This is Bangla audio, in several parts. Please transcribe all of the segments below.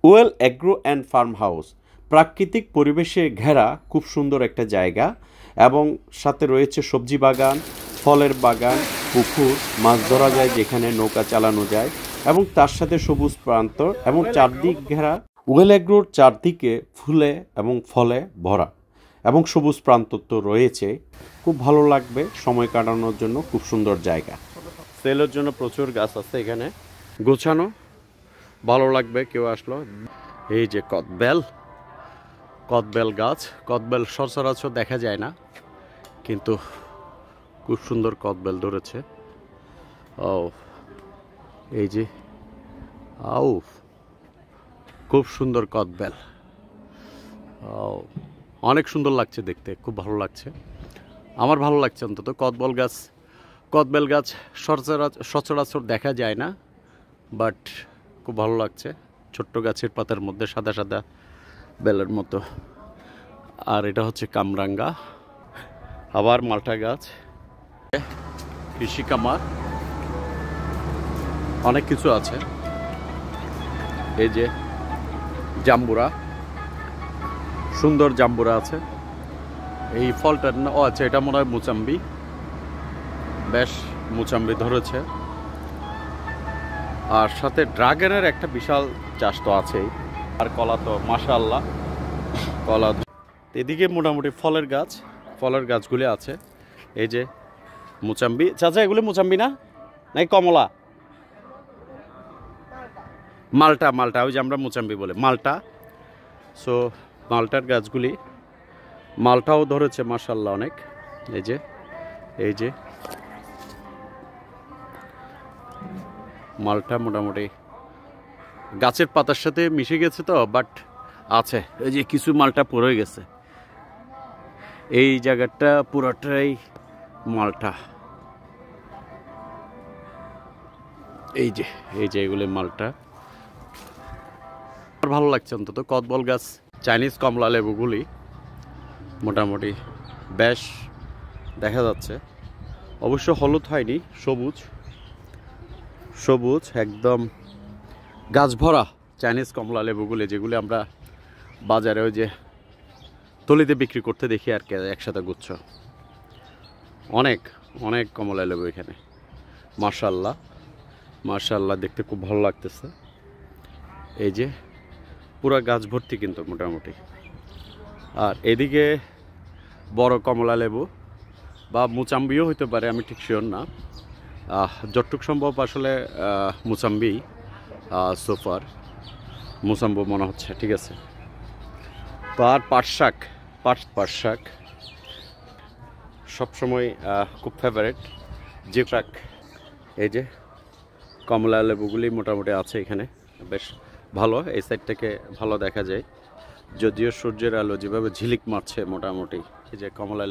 Well agro and farm house প্রাকৃতিক পরিবেশে ঘেরা খুব সুন্দর একটা জায়গা এবং সাথে রয়েছে সবজি বাগান, ফলের বাগান, পুকুর, মাছ ধরা যায় যেখানে নৌকা চালানো যায় এবং তার সাথে সবুজ প্রান্তর এবং চারদিক ঘেরা। ওয়েল অ্যাগ্রোর চারদিকে ফুলে এবং ফলে ভরা এবং সবুজ প্রান্তর তো রয়েছে। খুব ভালো লাগবে সময় কাটানোর জন্য, খুব সুন্দর জায়গা। সেলের জন্য প্রচুর গাছ আছে এখানে গোছানো, ভালো লাগবে কেউ আসলো। এই যে কদবেল গাছ, কদবেল সচরাচর দেখা যায় না কিন্তু খুব সুন্দর কদবেল ধরেছে। ও এই যে খুব সুন্দর কদবেল, অনেক সুন্দর লাগছে দেখতে, খুব ভালো লাগছে, আমার ভালো লাগছে অন্তত। কদবেল গাছ সচরাচর দেখা যায় না, বাট খুব ভালো লাগছে। ছোট্ট গাছের পাতার মধ্যে সাদা সাদা বেলের মতো। আর এটা হচ্ছে কামরাঙ্গা, আবার মালটা গাছ, কৃষি কামার, অনেক কিছু আছে। এই যে জাম্বুরা, সুন্দর জাম্বুরা আছে। এই ফলটার না, ও আচ্ছা, এটা মনে হয় মুচাম্বি, বেশ মুচাম্বি ধরেছে। আর সাথে ড্রাগনের একটা বিশাল চাষ তো আছেই। আর কলা তো মাশাআল্লাহ, কলা। এদিকে মোটামুটি ফলের গাছগুলি আছে। এই যে মুচাম্বি, চাচা এগুলো মুচাম্বি না, নাই কমলা, মালটা, ওই যে আমরা মুচাম্বি বলে মালটা। সো মালটার গাছগুলি, মালটাও ধরেছে মাশাআল্লাহ অনেক। এই যে মালটা মোটামুটি গাছের পাতার সাথে মিশে গেছে তো, বাট আছে। এই যে কিছু মালটা পড়ে গেছে, এই জায়গাটা পুরোটাই মালটা। এই যে এগুলো মালটা, ভালো লাগছে অন্তত। কদবল গাছ, চাইনিজ কমলা লেবুগুলি মোটামুটি বেশ দেখা যাচ্ছে। অবশ্য হলুদ হয়নি, সবুজ একদম গাছ ভরা চাইনিজ কমলা লেবুগুলি, যেগুলি আমরা বাজারে ওই যে তলিতে বিক্রি করতে দেখি আর কি, একসাথে গুচ্ছ। অনেক কমলা লেবু এখানে, মাশাআল্লাহ দেখতে খুব ভালো লাগতেছে। এই যে পুরা গাছ ভর্তি কিন্তু মোটামুটি। আর এদিকে বড় কমলা লেবু বা মুচাম্বিও হইতে পারে, আমি ঠিক শিওর না। যতটুক সম্ভব আসলে মুচাম্বি, সোফার মুসাম্বু মনে হচ্ছে, ঠিক আছে। তো আর পাট শাক সবসময় খুব ফেভারিট, যে শাক। এই যে কমলা লেবুগুলি মোটামুটি আছে এখানে, বেশ ভালো। এই সাইড থেকে ভালো দেখা যায়, যদিও সূর্যের আলো যেভাবে ঝিলিক মারছে মোটামুটি। এই যে কমলা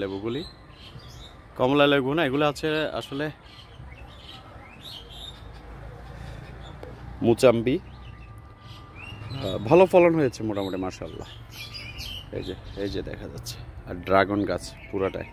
লেবু না, এগুলো আছে আসলে মুচাম্বি। ভালো ফলন হয়েছে মোটামুটি মাশাআল্লাহ। এই যে দেখা যাচ্ছে। আর ড্রাগন গাছ পুরাটাই।